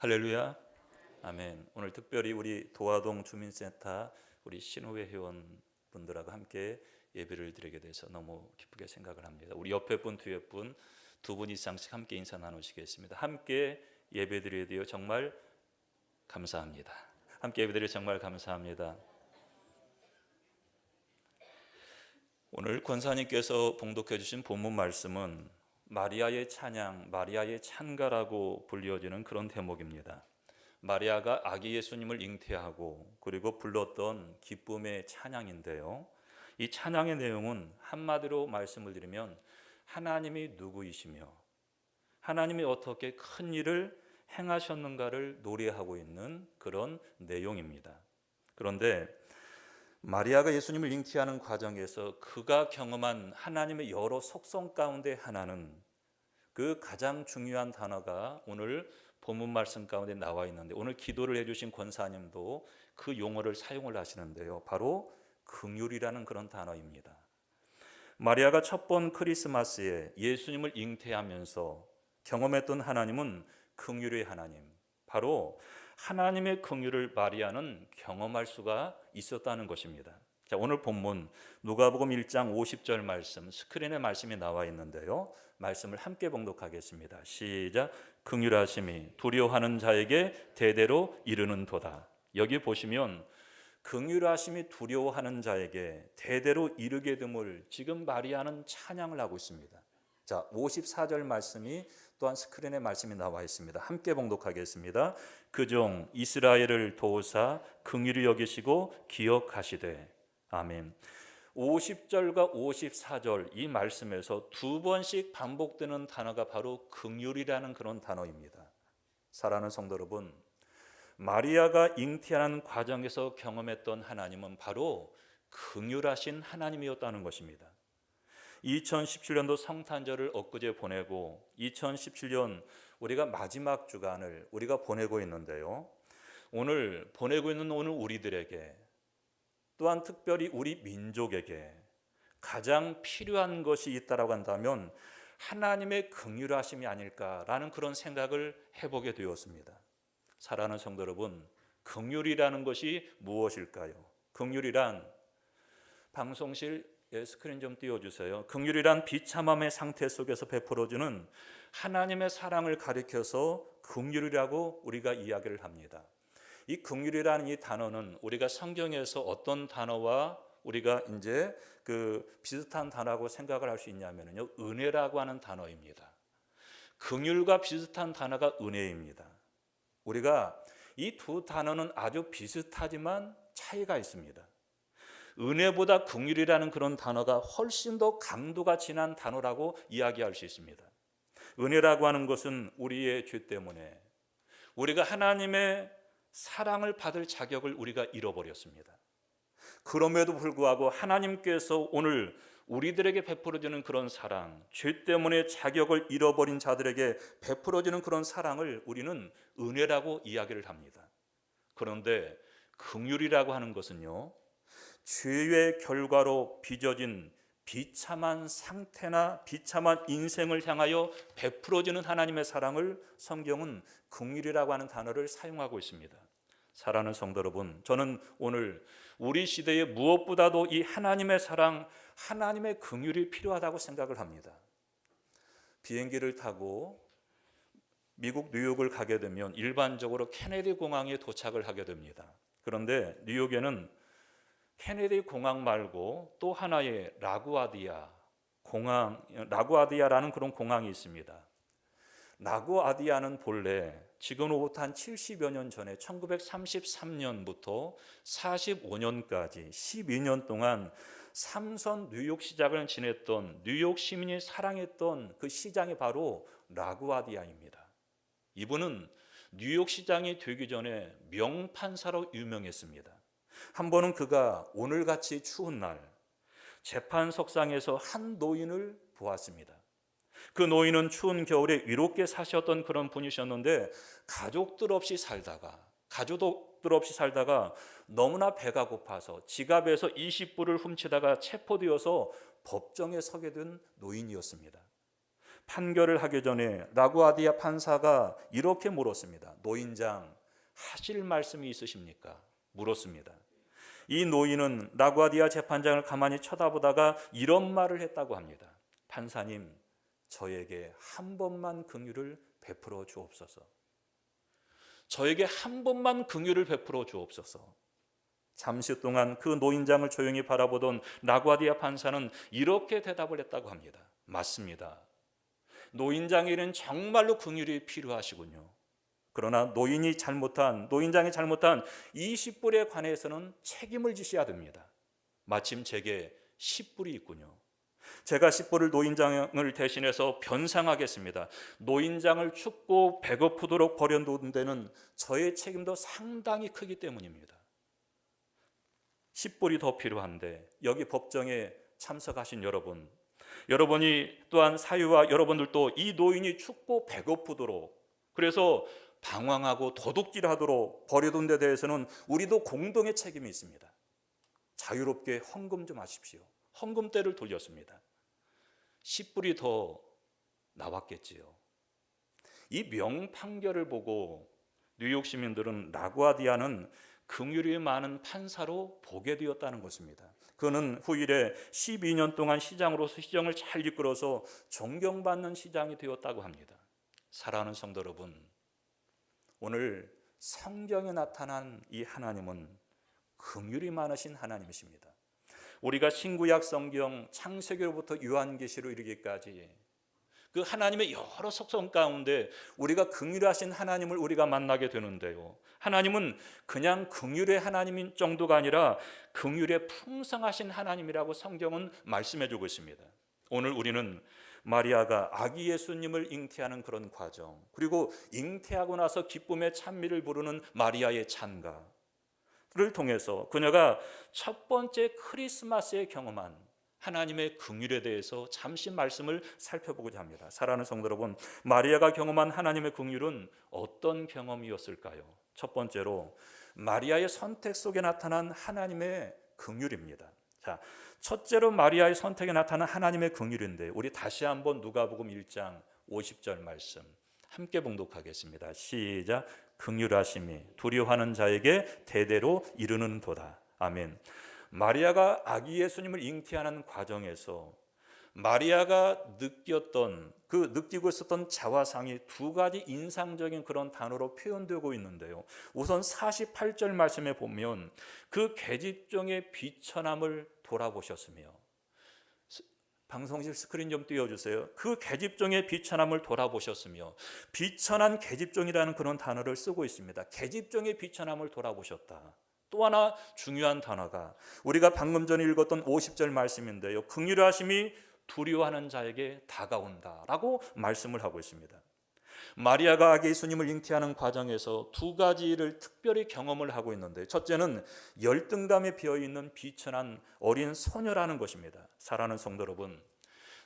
할렐루야. 아멘. 오늘 특별히 우리 도화동 주민센터 우리 신우회 회원분들하고 함께 예배를 드리게 돼서 너무 기쁘게 생각을 합니다. 우리 옆에 분, 뒤에 분 두 분 이상씩 함께 인사 나누시겠습니다. 함께 예배 드리게 되어 정말 감사합니다. 함께 예배 드려 정말 감사합니다. 오늘 권사님께서 봉독해 주신 본문 말씀은 마리아의 찬양, 마리아의 찬가라고 불리어지는 그런 대목입니다. 마리아가 아기 예수님을 잉태하고 그리고 불렀던 기쁨의 찬양인데요, 이 찬양의 내용은 한마디로 말씀을 드리면 하나님이 누구이시며 하나님이 어떻게 큰 일을 행하셨는가를 노래하고 있는 그런 내용입니다. 그런데 마리아가 예수님을 잉태하는 과정에서 그가 경험한 하나님의 여러 속성 가운데 하나는, 그 가장 중요한 단어가 오늘 본문 말씀 가운데 나와 있는데, 오늘 기도를 해주신 권사님도 그 용어를 사용을 하시는데요, 바로 긍휼이라는 그런 단어입니다. 마리아가 첫 번 크리스마스에 예수님을 잉태하면서 경험했던 하나님은 긍휼의 하나님, 바로 하나님의 긍휼을 마리아는 경험할 수가 있었다는 것입니다. 자, 오늘 본문 누가복음 1장 50절 말씀, 스크린에 말씀이 나와 있는데요, 말씀을 함께 봉독하겠습니다. 시작. 긍휼하심이 두려워하는 자에게 대대로 이르는도다. 여기 보시면 긍휼하심이 두려워하는 자에게 대대로 이르게 됨을 지금 마리아는 찬양을 하고 있습니다. 자, 54절 말씀이 또한 스크린에 말씀이 나와 있습니다. 함께 봉독하겠습니다. 그 종 이스라엘을 도우사 긍휼히 여기시고 기억하시되. 아멘. 50절과 54절 이 말씀에서 두 번씩 반복되는 단어가 바로 긍휼이라는 그런 단어입니다. 사랑하는 성도 여러분, 마리아가 잉태하는 과정에서 경험했던 하나님은 바로 긍휼하신 하나님이었다는 것입니다. 2017년도 성탄절을 엊그제 보내고 2017년 우리가 마지막 주간을 우리가 보내고 있는데요, 오늘 보내고 있는 오늘 우리들에게, 또한 특별히 우리 민족에게 가장 필요한 것이 있다라고 한다면 하나님의 긍휼하심이 아닐까라는 그런 생각을 해보게 되었습니다. 사랑하는 성도 여러분, 긍휼이라는 것이 무엇일까요? 긍휼이란, 방송실 스크린 좀 띄워주세요. 긍휼이란 비참함의 상태 속에서 베풀어주는 하나님의 사랑을 가리켜서 긍휼이라고 우리가 이야기를 합니다. 이 긍휼이라는 이 단어는 우리가 성경에서 어떤 단어와 우리가 이제 비슷한 단어라고 생각을 할 수 있냐면요, 은혜라고 하는 단어입니다. 긍휼과 비슷한 단어가 은혜입니다. 우리가 이 두 단어는 아주 비슷하지만 차이가 있습니다. 은혜보다 긍휼이라는 그런 단어가 훨씬 더 강도가 진한 단어라고 이야기할 수 있습니다. 은혜라고 하는 것은 우리의 죄 때문에 우리가 하나님의 사랑을 받을 자격을 우리가 잃어버렸습니다. 그럼에도 불구하고 하나님께서 오늘 우리들에게 베풀어주는 그런 사랑, 죄 때문에 자격을 잃어버린 자들에게 베풀어주는 그런 사랑을 우리는 은혜라고 이야기를 합니다. 그런데 긍휼이라고 하는 것은요, 죄의 결과로 빚어진 비참한 상태나 비참한 인생을 향하여 베풀어주는 하나님의 사랑을 성경은 긍휼이라고 하는 단어를 사용하고 있습니다. 사랑하는 성도 여러분, 저는 오늘 우리 시대에 무엇보다도 이 하나님의 사랑, 하나님의 긍휼이 필요하다고 생각을 합니다. 비행기를 타고 미국 뉴욕을 가게 되면 일반적으로 케네디 공항에 도착을 하게 됩니다. 그런데 뉴욕에는 케네디 공항 말고 또 하나의 라구아디아라는 그런 공항이 있습니다. 라구아디아는 본래 지금으로부터 한 70여 년 전에 1933년부터 45년까지 12년 동안 삼선 뉴욕 시장을 지냈던 뉴욕 시민이 사랑했던 그 시장이 바로 라구아디아입니다. 이분은 뉴욕 시장이 되기 전에 명판사로 유명했습니다. 한 번은 그가 오늘같이 추운 날 재판석상에서 한 노인을 보았습니다. 그 노인은 추운 겨울에 위롭게 사셨던 그런 분이셨는데 가족들 없이 살다가 너무나 배가 고파서 지갑에서 20불을 훔치다가 체포되어서 법정에 서게 된 노인이었습니다. 판결을 하기 전에 라구아디아 판사가 이렇게 물었습니다. 노인장, 하실 말씀이 있으십니까? 물었습니다. 이 노인은 라구아디아 재판장을 가만히 쳐다보다가 이런 말을 했다고 합니다. 판사님, 저에게 한 번만 긍휼을 베풀어 주옵소서. 저에게 한 번만 긍휼을 베풀어 주옵소서. 잠시 동안 그 노인장을 조용히 바라보던 라구아디아 판사는 이렇게 대답을 했다고 합니다. 맞습니다. 노인장에게는 정말로 긍휼이 필요하시군요. 그러나 노인장이 잘못한 20불에 관해서는 책임을 지셔야 됩니다. 마침 제게 10불이 있군요. 제가 10불을 노인장을 대신해서 변상하겠습니다. 노인장을 춥고 배고프도록 버려둔 데는 저의 책임도 상당히 크기 때문입니다. 10불이 더 필요한데 여기 법정에 참석하신 여러분이 또한 사유와 여러분들도 이 노인이 춥고 배고프도록, 그래서 방황하고 도둑질하도록 버려둔 데 대해서는 우리도 공동의 책임이 있습니다. 자유롭게 헌금 좀 하십시오. 헌금대를 돌렸습니다. 10불이 더 나왔겠지요. 이 명판결을 보고 뉴욕 시민들은 라구아디아는 긍휼이 많은 판사로 보게 되었다는 것입니다. 그는 후일에 12년 동안 시장으로서 시정을 잘 이끌어서 존경받는 시장이 되었다고 합니다. 사랑하는 성도 여러분, 오늘 성경에 나타난 이 하나님은 긍휼이 많으신 하나님이십니다. 우리가 신구약 성경 창세기로부터 요한계시로 이르기까지 그 하나님의 여러 속성 가운데 우리가 긍휼하신 하나님을 우리가 만나게 되는데요, 하나님은 그냥 긍휼의 하나님인 정도가 아니라 긍휼의 풍성하신 하나님이라고 성경은 말씀해 주고 있습니다. 오늘 우리는 마리아가 아기 예수님을 잉태하는 그런 과정, 그리고 잉태하고 나서 기쁨의 찬미를 부르는 마리아의 찬가를 통해서 그녀가 첫 번째 크리스마스에 경험한 하나님의 긍휼에 대해서 잠시 말씀을 살펴보고자 합니다. 사랑하는 성도 여러분, 마리아가 경험한 하나님의 긍휼은 어떤 경험이었을까요? 첫 번째로 마리아의 선택 속에 나타난 하나님의 긍휼입니다. 자, 첫째로 마리아의 선택에 나타난 하나님의 긍휼인데, 우리 다시 한번 누가복음 1장 50절 말씀 함께 봉독하겠습니다. 시작. 긍휼하심이 두려워하는 자에게 대대로 이르는도다. 아멘. 마리아가 아기 예수님을 잉태하는 과정에서 마리아가 느끼고 있었던 자화상이 두 가지 인상적인 그런 단어로 표현되고 있는데요. 우선 48절 말씀에 보면 그 계집종의 비천함을 돌아보셨으며, 방송실 스크린 좀 띄워주세요. 그 계집종의 비천함을 돌아보셨으며, 비천한 계집종이라는 그런 단어를 쓰고 있습니다. 계집종의 비천함을 돌아보셨다. 또 하나 중요한 단어가 우리가 방금 전에 읽었던 50절 말씀인데요, 긍휼하심이 두려워하는 자에게 다가온다라고 말씀을 하고 있습니다. 마리아가 아기 예수님을 잉태하는 과정에서 두 가지를 특별히 경험을 하고 있는데, 첫째는 열등감에 비어있는 비천한 어린 소녀라는 것입니다. 사랑하는 성도 여러분,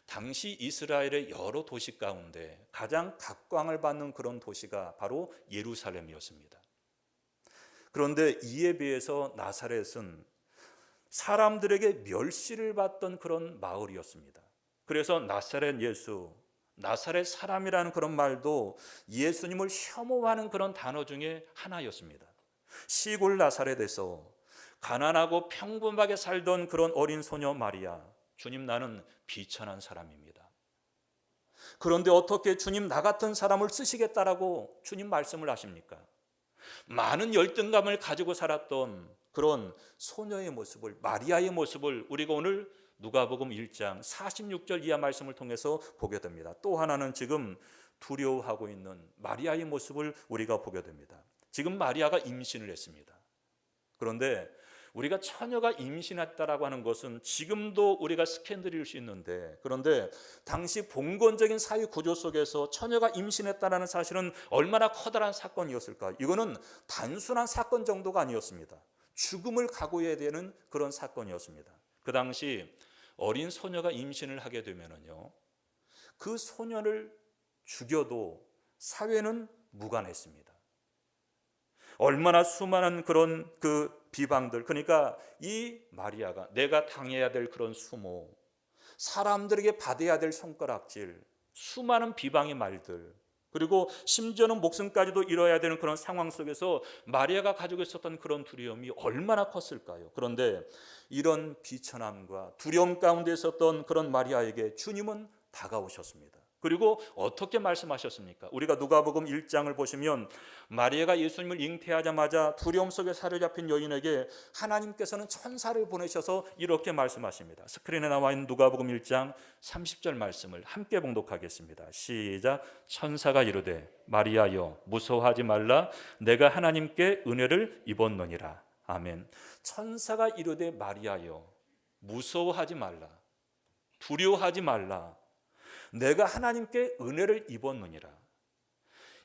당시 이스라엘의 여러 도시 가운데 가장 각광을 받는 그런 도시가 바로 예루살렘이었습니다. 그런데 이에 비해서 나사렛은 사람들에게 멸시를 받던 그런 마을이었습니다. 그래서 나사렛 예수, 나사렛 사람이라는 그런 말도 예수님을 혐오하는 그런 단어 중에 하나였습니다. 시골 나사렛에서 가난하고 평범하게 살던 그런 어린 소녀 마리아, 주님, 나는 비천한 사람입니다. 그런데 어떻게 주님, 나 같은 사람을 쓰시겠다라고 주님 말씀을 하십니까? 많은 열등감을 가지고 살았던 그런 소녀의 모습을, 마리아의 모습을 우리가 오늘 누가복음 1장 46절 이하 말씀을 통해서 보게 됩니다. 또 하나는 지금 두려워하고 있는 마리아의 모습을 우리가 보게 됩니다. 지금 마리아가 임신을 했습니다. 그런데 우리가 처녀가 임신했다라고 하는 것은 지금도 우리가 스캔들일 수 있는데, 그런데 당시 봉건적인 사회 구조 속에서 처녀가 임신했다는 사실은 얼마나 커다란 사건이었을까? 이거는 단순한 사건 정도가 아니었습니다. 죽음을 각오해야 되는 그런 사건이었습니다. 그 당시 어린 소녀가 임신을 하게 되면은요, 그 소녀를 죽여도 사회는 무관했습니다. 얼마나 수많은 그런 비방들, 그러니까 이 마리아가 내가 당해야 될 그런 수모, 사람들에게 받아야 될 손가락질, 수많은 비방의 말들, 그리고 심지어는 목숨까지도 잃어야 되는 그런 상황 속에서 마리아가 가지고 있었던 그런 두려움이 얼마나 컸을까요? 그런데 이런 비천함과 두려움 가운데 있었던 그런 마리아에게 주님은 다가오셨습니다. 그리고 어떻게 말씀하셨습니까? 우리가 누가복음 1장을 보시면 마리아가 예수님을 잉태하자마자 두려움 속에 사로잡힌 여인에게 하나님께서는 천사를 보내셔서 이렇게 말씀하십니다. 스크린에 나와 있는 누가복음 1장 30절 말씀을 함께 봉독하겠습니다. 시작. 천사가 이르되 마리아여 무서워하지 말라 내가 하나님께 은혜를 입었느니라. 아멘. 천사가 이르되 마리아여 무서워하지 말라, 두려워하지 말라, 내가 하나님께 은혜를 입었느니라.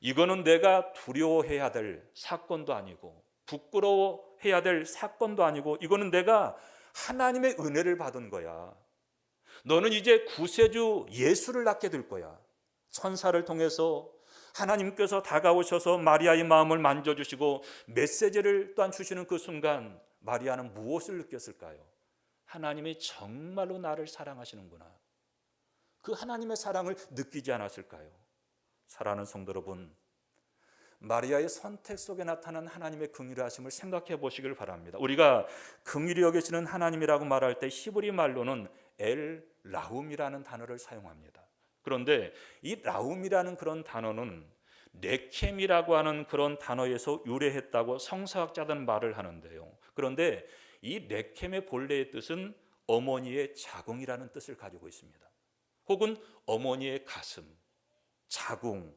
이거는 내가 두려워해야 될 사건도 아니고 부끄러워해야 될 사건도 아니고 이거는 내가 하나님의 은혜를 받은 거야. 너는 이제 구세주 예수를 낳게 될 거야. 천사를 통해서 하나님께서 다가오셔서 마리아의 마음을 만져주시고 메시지를 또한 주시는 그 순간 마리아는 무엇을 느꼈을까요? 하나님이 정말로 나를 사랑하시는구나. 그 하나님의 사랑을 느끼지 않았을까요? 사랑하는 성도 여러분, 마리아의 선택 속에 나타난 하나님의 긍휼하심을 생각해 보시길 바랍니다. 우리가 긍휼히 여기시는 하나님이라고 말할 때 히브리 말로는 엘 라움이라는 단어를 사용합니다. 그런데 이 라움이라는 그런 단어는 네켐이라고 하는 그런 단어에서 유래했다고 성서학자들은 말을 하는데요. 그런데 이 네켐의 본래의 뜻은 어머니의 자궁이라는 뜻을 가지고 있습니다. 혹은 어머니의 가슴, 자궁,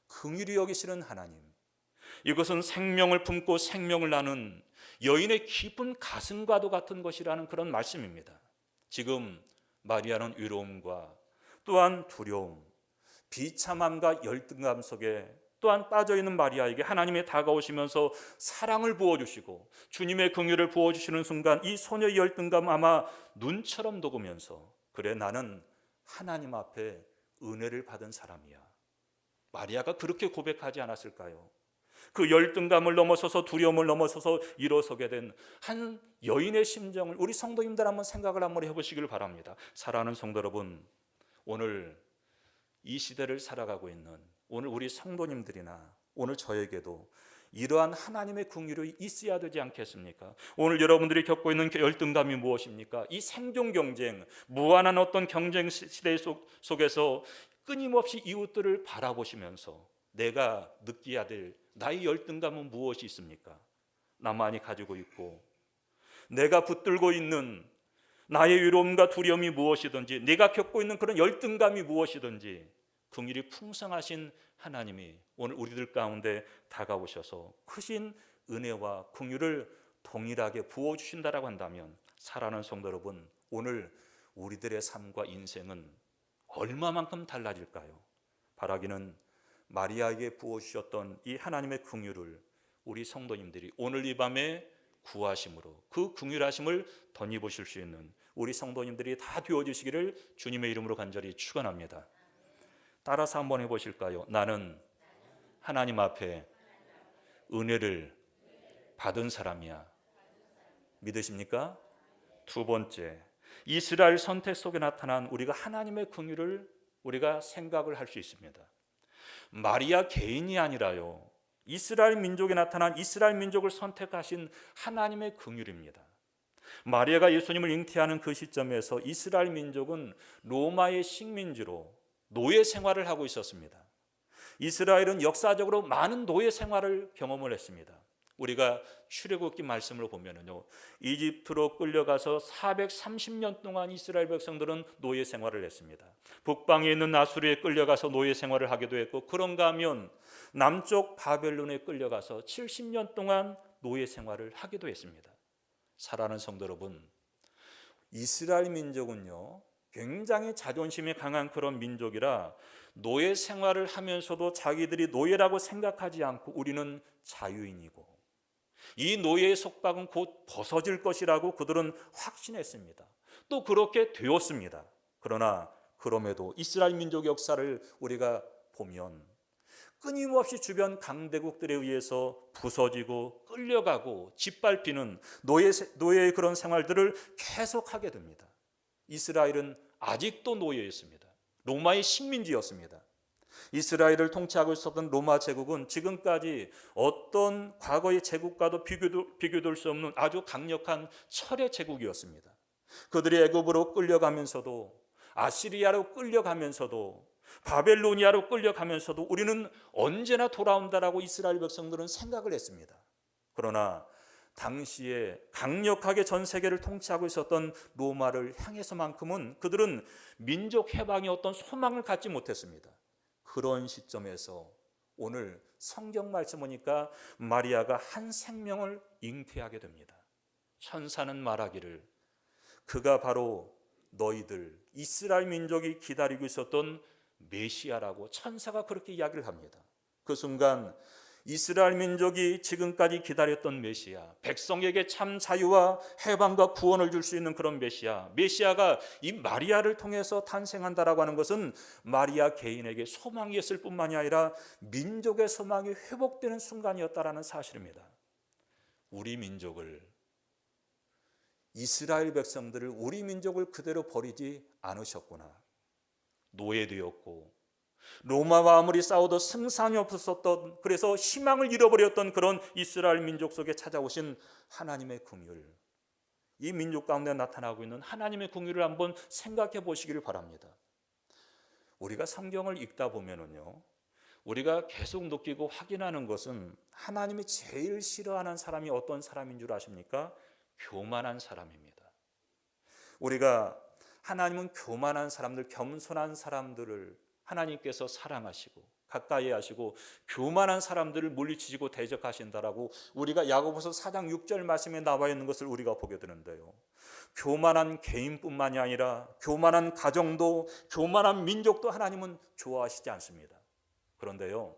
긍휼히 여기시는 하나님. 이것은 생명을 품고 생명을 나눈 여인의 깊은 가슴과도 같은 것이라는 그런 말씀입니다. 지금 마리아는 위로움과 또한 두려움, 비참함과 열등감 속에 또한 빠져있는 마리아에게 하나님이 다가오시면서 사랑을 부어주시고 주님의 긍휼을 부어주시는 순간 이 소녀의 열등감 아마 눈처럼 녹으면서 그래 나는 하나님 앞에 은혜를 받은 사람이야. 마리아가 그렇게 고백하지 않았을까요? 그 열등감을 넘어서서 두려움을 넘어서서 일어서게 된 한 여인의 심정을 우리 성도님들 한번 생각을 한번 해보시길 바랍니다. 사랑하는 성도 여러분, 오늘 이 시대를 살아가고 있는 오늘 우리 성도님들이나 오늘 저에게도 이러한 하나님의 긍휼이 있어야 되지 않겠습니까? 오늘 여러분들이 겪고 있는 열등감이 무엇입니까? 이 생존 경쟁, 무한한 어떤 경쟁 시대 속에서 끊임없이 이웃들을 바라보시면서 내가 느껴야 될 나의 열등감은 무엇이 있습니까? 나만이 가지고 있고 내가 붙들고 있는 나의 위로움과 두려움이 무엇이든지 내가 겪고 있는 그런 열등감이 무엇이든지 긍휼이 풍성하신 하나님이 오늘 우리들 가운데 다가오셔서 크신 은혜와 긍휼을 동일하게 부어주신다라고 한다면 사랑하는 성도 여러분, 오늘 우리들의 삶과 인생은 얼마만큼 달라질까요? 바라기는 마리아에게 부어주셨던 이 하나님의 긍휼을 우리 성도님들이 오늘 이 밤에 구하심으로 그 긍휼하심을 덧입으실 수 있는 우리 성도님들이 다 되어주시기를 주님의 이름으로 간절히 축원합니다. 따라서 한번 해보실까요? 나는 하나님 앞에 은혜를 받은 사람이야. 믿으십니까? 두 번째, 이스라엘 선택 속에 나타난 우리가 하나님의 긍휼을 우리가 생각을 할 수 있습니다. 마리아 개인이 아니라요, 이스라엘 민족에 나타난 이스라엘 민족을 선택하신 하나님의 긍휼입니다. 마리아가 예수님을 잉태하는 그 시점에서 이스라엘 민족은 로마의 식민지로 노예 생활을 하고 있었습니다. 이스라엘은 역사적으로 많은 노예 생활을 경험을 했습니다. 우리가 출애굽기 말씀을 보면은요, 이집트로 끌려가서 430년 동안 이스라엘 백성들은 노예 생활을 했습니다. 북방에 있는 아수르에 끌려가서 노예 생활을 하기도 했고, 그런가 하면 남쪽 바벨론에 끌려가서 70년 동안 노예 생활을 하기도 했습니다. 사랑하는 성도 여러분, 이스라엘 민족은요 굉장히 자존심이 강한 그런 민족이라 노예 생활을 하면서도 자기들이 노예라고 생각하지 않고 우리는 자유인이고 이 노예의 속박은 곧 벗어질 것이라고 그들은 확신했습니다. 또 그렇게 되었습니다. 그러나 그럼에도 이스라엘 민족 역사를 우리가 보면 끊임없이 주변 강대국들에 의해서 부서지고 끌려가고 짓밟히는 노예의 그런 생활들을 계속하게 됩니다. 이스라엘은 아직도 노예였습니다. 로마의 식민지였습니다. 이스라엘을 통치하고 있었던 로마 제국은 지금까지 어떤 과거의 제국과도 비교될 수 없는 아주 강력한 철의 제국이었습니다. 그들이 애굽으로 끌려가면서도, 아시리아로 끌려가면서도, 바벨로니아로 끌려가면서도 우리는 언제나 돌아온다라고 이스라엘 백성들은 생각을 했습니다. 그러나 당시에 강력하게 전 세계를 통치하고 있었던 로마를 향해서만큼은 그들은 민족 해방의 어떤 소망을 갖지 못했습니다. 그런 시점에서 오늘 성경 말씀 보니까 마리아가 한 생명을 잉태하게 됩니다. 천사는 말하기를 그가 바로 너희들 이스라엘 민족이 기다리고 있었던 메시아라고 천사가 그렇게 이야기를 합니다. 그 순간 이스라엘 민족이 지금까지 기다렸던 메시아, 백성에게 참 자유와 해방과 구원을 줄 수 있는 그런 메시아가 이 마리아를 통해서 탄생한다라고 하는 것은 마리아 개인에게 소망이었을 뿐만이 아니라 민족의 소망이 회복되는 순간이었다라는 사실입니다. 우리 민족을, 이스라엘 백성들을, 우리 민족을 그대로 버리지 않으셨구나. 노예되었고 로마와 아무리 싸워도 승산이 없었던, 그래서 희망을 잃어버렸던 그런 이스라엘 민족 속에 찾아오신 하나님의 긍휼, 이 민족 가운데 나타나고 있는 하나님의 긍휼을 한번 생각해 보시기를 바랍니다. 우리가 성경을 읽다 보면은요, 우리가 계속 느끼고 확인하는 것은 하나님이 제일 싫어하는 사람이 어떤 사람인 줄 아십니까? 교만한 사람입니다. 우리가 하나님은 교만한 사람들, 겸손한 사람들을 하나님께서 사랑하시고 가까이 하시고 교만한 사람들을 물리치시고 대적하신다라고 우리가 야고보서 4장 6절 말씀에 나와 있는 것을 우리가 보게 되는데요, 교만한 개인뿐만이 아니라 교만한 가정도, 교만한 민족도 하나님은 좋아하시지 않습니다. 그런데요,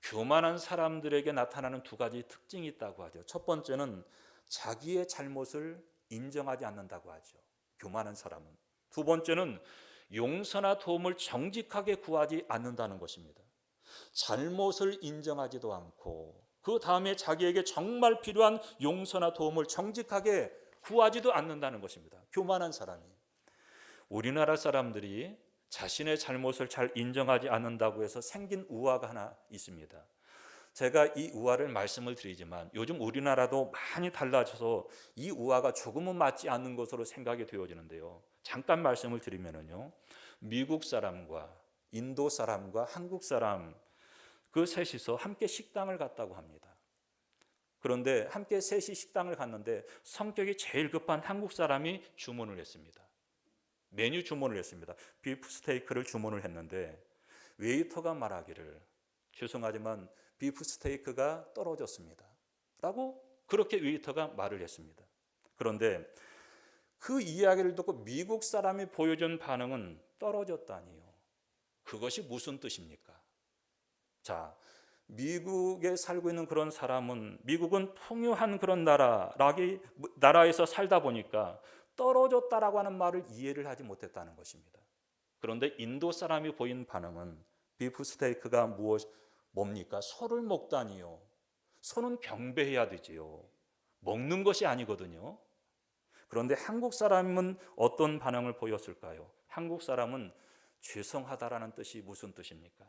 교만한 사람들에게 나타나는 두 가지 특징이 있다고 하죠. 첫 번째는 자기의 잘못을 인정하지 않는다고 하죠, 교만한 사람은. 두 번째는 용서나 도움을 정직하게 구하지 않는다는 것입니다. 잘못을 인정하지도 않고 그 다음에 자기에게 정말 필요한 용서나 도움을 정직하게 구하지도 않는다는 것입니다. 교만한 사람이. 우리나라 사람들이 자신의 잘못을 잘 인정하지 않는다고 해서 생긴 우화가 하나 있습니다. 제가 이 우화를 말씀을 드리지만 요즘 우리나라도 많이 달라져서 이 우화가 조금은 맞지 않는 것으로 생각이 되어지는데요, 잠깐 말씀을 드리면요, 미국 사람과 인도 사람과 한국 사람 그 셋이서 함께 식당을 갔다고 합니다. 그런데 함께 셋이 식당을 갔는데 성격이 제일 급한 한국 사람이 주문을 했습니다. 메뉴 주문을 했습니다. 비프 스테이크를 주문을 했는데 웨이터가 말하기를 죄송하지만 비프 스테이크가 떨어졌습니다 라고 그렇게 웨이터가 말을 했습니다. 그런데 그 이야기를 듣고 미국 사람이 보여준 반응은 떨어졌다니요. 그것이 무슨 뜻입니까? 자, 미국에 살고 있는 그런 사람은, 미국은 풍요한 그런 나라에서 살다 보니까 떨어졌다라고 하는 말을 이해를 하지 못했다는 것입니다. 그런데 인도 사람이 보인 반응은 비프 스테이크가 뭡니까? 소를 먹다니요. 소는 경배해야 되지요. 먹는 것이 아니거든요. 그런데 한국 사람은 어떤 반응을 보였을까요? 한국 사람은 죄송하다라는 뜻이 무슨 뜻입니까?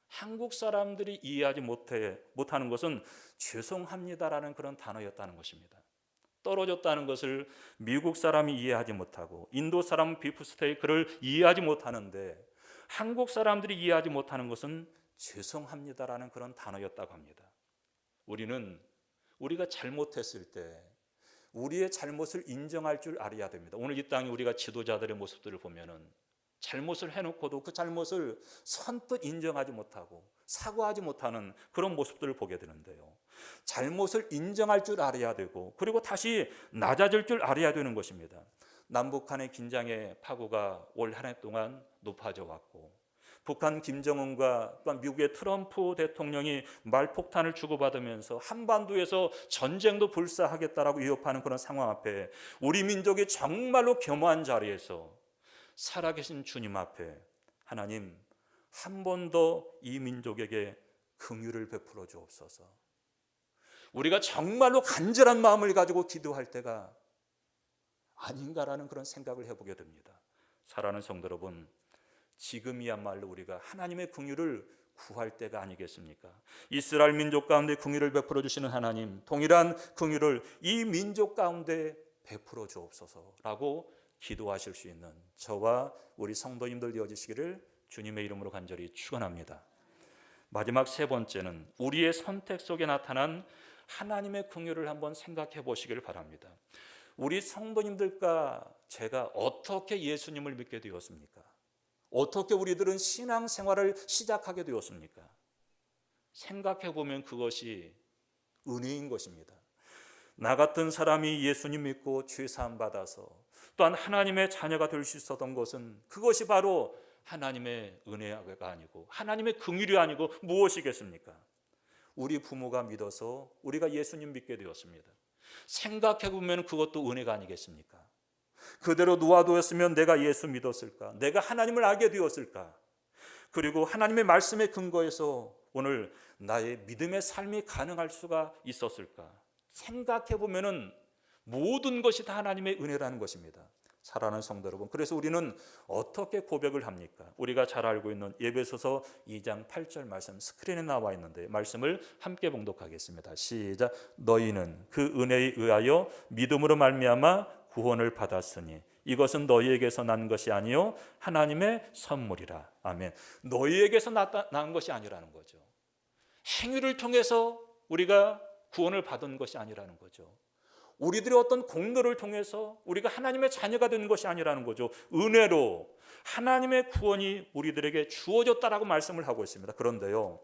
한국 사람들이 이해하지 못하는 것은 죄송합니다라는 그런 단어였다는 것입니다. 떨어졌다는 것을 미국 사람이 이해하지 못하고 인도 사람은 비프 스테이크를 이해하지 못하는데 한국 사람들이 이해하지 못하는 것은 죄송합니다라는 그런 단어였다고 합니다. 우리가 잘못했을 때 우리의 잘못을 인정할 줄 알아야 됩니다. 오늘 이 땅에 우리가 지도자들의 모습들을 보면은 잘못을 해놓고도 그 잘못을 선뜻 인정하지 못하고 사과하지 못하는 그런 모습들을 보게 되는데요, 잘못을 인정할 줄 알아야 되고 그리고 다시 낮아질 줄 알아야 되는 것입니다. 남북한의 긴장의 파고가 올 한 해 동안 높아져 왔고 북한 김정은과 또한 미국의 트럼프 대통령이 말폭탄을 주고받으면서 한반도에서 전쟁도 불사하겠다라고 위협하는 그런 상황 앞에 우리 민족이 정말로 겸허한 자리에서 살아계신 주님 앞에 하나님, 한 번 더 이 민족에게 긍휼을 베풀어 주옵소서. 우리가 정말로 간절한 마음을 가지고 기도할 때가 아닌가라는 그런 생각을 해보게 됩니다. 사랑하는 성도 여러분, 지금이야말로 우리가 하나님의 긍휼을 구할 때가 아니겠습니까? 이스라엘 민족 가운데 긍휼을 베풀어 주시는 하나님, 동일한 긍휼을 이 민족 가운데 베풀어 주옵소서라고 기도하실 수 있는 저와 우리 성도님들 되어주시기를 주님의 이름으로 간절히 축원합니다. 마지막 세 번째는 우리의 선택 속에 나타난 하나님의 긍휼을 한번 생각해 보시기를 바랍니다. 우리 성도님들과 제가 어떻게 예수님을 믿게 되었습니까? 어떻게 우리들은 신앙생활을 시작하게 되었습니까? 생각해 보면 그것이 은혜인 것입니다. 나 같은 사람이 예수님 믿고 죄사함 받아서 또한 하나님의 자녀가 될 수 있었던 것은 그것이 바로 하나님의 은혜가 아니고 하나님의 긍휼이 아니고 무엇이겠습니까? 우리 부모가 믿어서 우리가 예수님 믿게 되었습니다. 생각해 보면 그것도 은혜가 아니겠습니까? 그대로 놓아두었으면 내가 예수 믿었을까? 내가 하나님을 알게 되었을까? 그리고 하나님의 말씀에 근거해서 오늘 나의 믿음의 삶이 가능할 수가 있었을까? 생각해 보면은 모든 것이 다 하나님의 은혜라는 것입니다. 사랑하는 성도 여러분, 그래서 우리는 어떻게 고백을 합니까? 우리가 잘 알고 있는 에베소서 2장 8절 말씀 스크린에 나와 있는데 말씀을 함께 봉독하겠습니다. 시작. 너희는 그 은혜에 의하여 믿음으로 말미암아 구원을 받았으니 이것은 너희에게서 난 것이 아니요 하나님의 선물이라. 아멘. 너희에게서 난 것이 아니라는 거죠. 행위를 통해서 우리가 구원을 받은 것이 아니라는 거죠. 우리들의 어떤 공로를 통해서 우리가 하나님의 자녀가 된 것이 아니라는 거죠. 은혜로 하나님의 구원이 우리들에게 주어졌다라고 말씀을 하고 있습니다. 그런데요,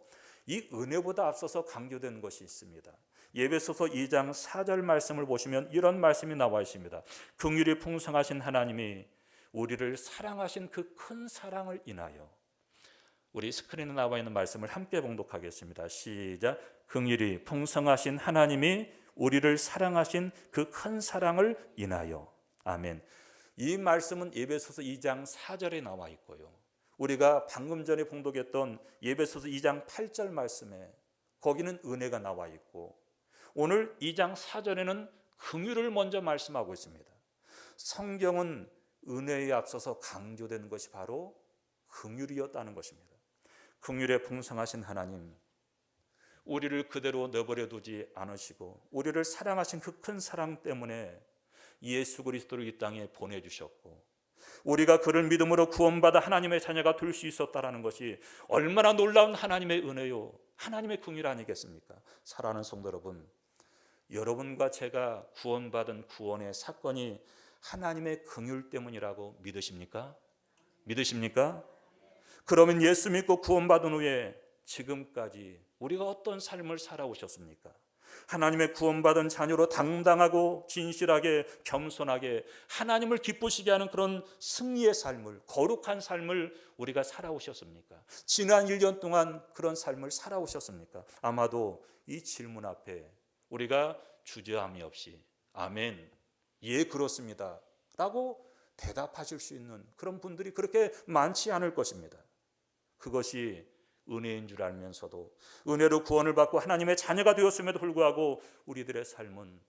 이 은혜보다 앞서서 강조된 것이 있습니다. 에베소서 2장 4절 말씀을 보시면 이런 말씀이 나와 있습니다. 긍휼이 풍성하신 하나님이 우리를 사랑하신 그 큰 사랑을 인하여. 우리 스크린에 나와 있는 말씀을 함께 봉독하겠습니다. 시작. 긍휼이 풍성하신 하나님이 우리를 사랑하신 그 큰 사랑을 인하여. 아멘. 이 말씀은 에베소서 2장 4절에 나와 있고요. 우리가 방금 전에 봉독했던 에베소서 2장 8절 말씀에 거기는 은혜가 나와 있고 오늘 2장 4절에는 긍휼을 먼저 말씀하고 있습니다. 성경은 은혜에 앞서서 강조된 것이 바로 긍휼이었다는 것입니다. 긍휼에 풍성하신 하나님, 우리를 그대로 내버려 두지 않으시고 우리를 사랑하신 그 큰 사랑 때문에 예수 그리스도를 이 땅에 보내주셨고 우리가 그를 믿음으로 구원받아 하나님의 자녀가 될 수 있었다는 것이 얼마나 놀라운 하나님의 은혜요, 하나님의 긍휼 아니겠습니까? 사랑하는 성도 여러분, 여러분과 제가 구원받은 구원의 사건이 하나님의 긍휼 때문이라고 믿으십니까? 믿으십니까? 그러면 예수 믿고 구원받은 후에 지금까지 우리가 어떤 삶을 살아오셨습니까? 하나님의 구원받은 자녀로 당당하고 진실하게 겸손하게 하나님을 기쁘시게 하는 그런 승리의 삶을, 거룩한 삶을 우리가 살아오셨습니까? 지난 1년 동안 그런 삶을 살아오셨습니까? 아마도 이 질문 앞에 우리가 주저함이 없이 아멘, 예 그렇습니다 라고 대답하실 수 있는 그런 분들이 그렇게 많지 않을 것입니다. 그것이 은혜인 줄 알면서도 은혜로 구원을 받고 하나님의 자녀가 되었음에도 불구하고 우리들의 삶은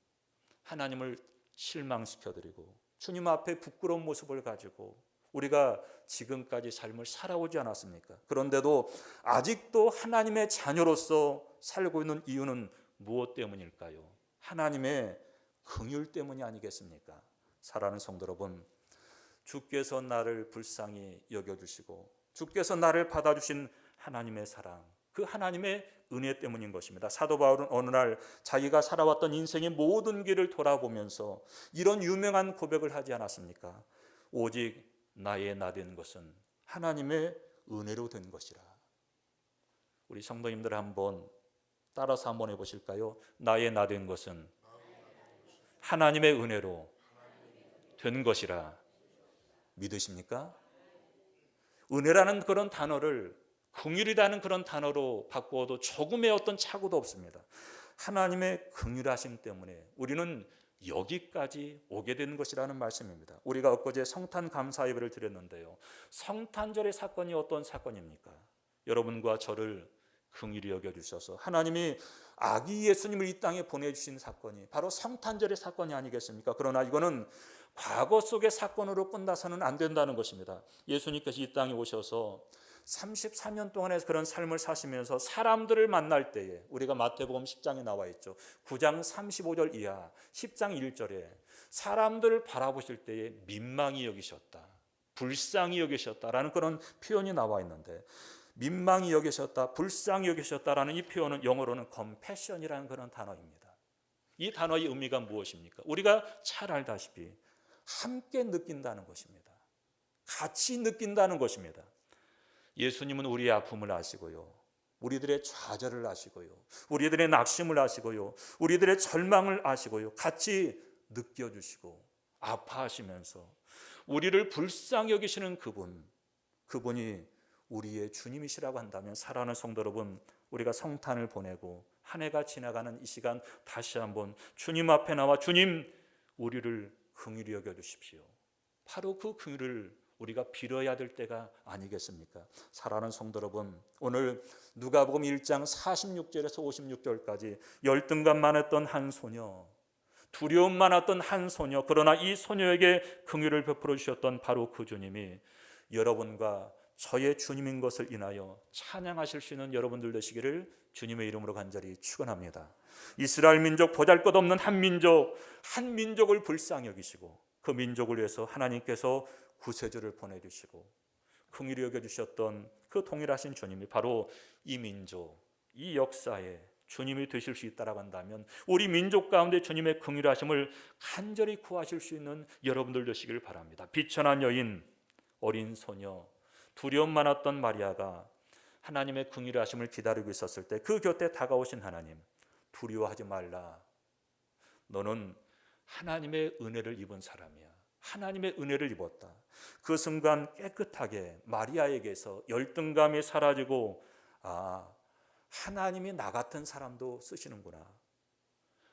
하나님을 실망시켜드리고 주님 앞에 부끄러운 모습을 가지고 우리가 지금까지 삶을 살아오지 않았습니까? 그런데도 아직도 하나님의 자녀로서 살고 있는 이유는 무엇 때문일까요? 하나님의 긍휼 때문이 아니겠습니까? 사랑하는 성도 여러분, 주께서 나를 불쌍히 여겨주시고 주께서 나를 받아주신 하나님의 사랑, 그 하나님의 은혜 때문인 것입니다. 사도 바울은 어느 날 자기가 살아왔던 인생의 모든 길을 돌아보면서 이런 유명한 고백을 하지 않았습니까? 오직 나의 나 된 것은 하나님의 은혜로 된 것이라. 우리 성도님들 한번 따라서 한번 해보실까요? 나의 나 된 것은 하나님의 은혜로 된 것이라. 믿으십니까? 은혜라는 그런 단어를 긍휼이라는 그런 단어로 바꾸어도 조금의 어떤 착오도 없습니다. 하나님의 긍휼하심 때문에 우리는 여기까지 오게 된 것이라는 말씀입니다. 우리가 엊그제 성탄 감사 예배를 드렸는데요, 성탄절의 사건이 어떤 사건입니까? 여러분과 저를 긍휼히 여겨주셔서 하나님이 아기 예수님을 이 땅에 보내주신 사건이 바로 성탄절의 사건이 아니겠습니까? 그러나 이거는 과거 속의 사건으로 끝나서는 안 된다는 것입니다. 예수님께서 이 땅에 오셔서 34년 동안의 그런 삶을 사시면서 사람들을 만날 때에, 우리가 마태복음 10장에 나와 있죠. 9장 35절 이하 10장 1절에 사람들을 바라보실 때에 민망히 여기셨다, 불쌍히 여기셨다라는 그런 표현이 나와 있는데, 민망히 여기셨다, 불쌍히 여기셨다라는 이 표현은 영어로는 compassion이라는 그런 단어입니다. 이 단어의 의미가 무엇입니까? 우리가 잘 알다시피 함께 느낀다는 것입니다. 같이 느낀다는 것입니다. 예수님은 우리의 아픔을 아시고요, 우리들의 좌절을 아시고요, 우리들의 낙심을 아시고요, 우리들의 절망을 아시고요, 같이 느껴주시고 아파하시면서 우리를 불쌍히 여기시는 그분이 우리의 주님이시라고 한다면, 사랑하는 성도 여러분, 우리가 성탄을 보내고 한 해가 지나가는 이 시간 다시 한번 주님 앞에 나와 주님, 우리를 긍휼히 여겨주십시오. 바로 그 긍휼을 우리가 빌어야 될 때가 아니겠습니까? 사랑하는 성도 여러분, 오늘 누가복음 1장 46절에서 56절까지 열등감 많았던 한 소녀, 두려움 많았던 한 소녀, 그러나 이 소녀에게 긍휼을 베풀어 주셨던 바로 그 주님이 여러분과 저의 주님인 것을 인하여 찬양하실 수 있는 여러분들 되시기를 주님의 이름으로 간절히 축원합니다. 이스라엘 민족, 보잘것없는 한 민족을 불쌍히 여기시고 그 민족을 위해서 하나님께서 구세주를 보내주시고 긍휼히 여겨주셨던 그 동일하신 주님이 바로 이 민족, 이 역사에 주님이 되실 수 있다라고 한다면, 우리 민족 가운데 주님의 긍휼하심을 간절히 구하실 수 있는 여러분들 되시길 바랍니다. 비천한 여인, 어린 소녀, 두려움 많았던 마리아가 하나님의 긍휼하심을 기다리고 있었을 때 그 곁에 다가오신 하나님, 두려워하지 말라, 너는 하나님의 은혜를 입은 사람이야, 하나님의 은혜를 입었다. 그 순간 깨끗하게 마리아에게서 열등감이 사라지고, 하나님이 나 같은 사람도 쓰시는구나,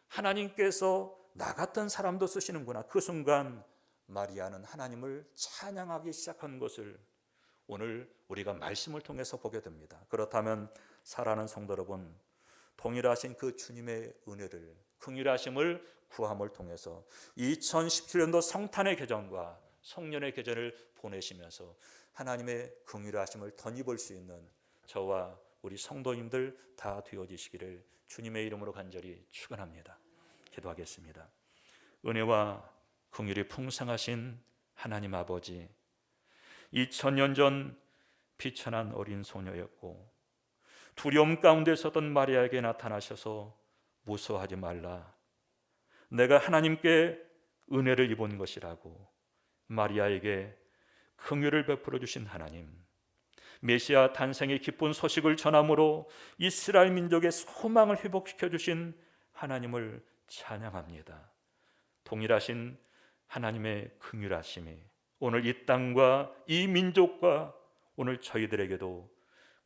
하나님께서 나 같은 사람도 쓰시는구나. 그 순간 마리아는 하나님을 찬양하기 시작한 것을 오늘 우리가 말씀을 통해서 보게 됩니다. 그렇다면 사랑하는 성도 여러분, 동일하신 그 주님의 은혜를, 긍휼하심을 구함을 통해서 2017년도 성탄의 계절과 성년의 계절을 보내시면서 하나님의 긍휼하심을 덧입을 수 있는 저와 우리 성도님들 다 되어지시기를 주님의 이름으로 간절히 축원합니다. 기도하겠습니다. 은혜와 긍휼이 풍성하신 하나님 아버지, 2000년 전 비천한 어린 소녀였고 두려움 가운데 서던 마리아에게 나타나셔서 무서워하지 말라, 내가 하나님께 은혜를 입은 것이라고 마리아에게 긍휼을 베풀어 주신 하나님, 메시아 탄생의 기쁜 소식을 전함으로 이스라엘 민족의 소망을 회복시켜 주신 하나님을 찬양합니다. 동일하신 하나님의 긍휼하심이 오늘 이 땅과 이 민족과 오늘 저희들에게도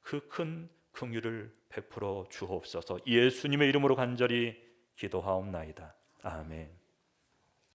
그 큰 긍휼을 베풀어 주옵소서. 예수님의 이름으로 간절히 기도하옵나이다. 아멘.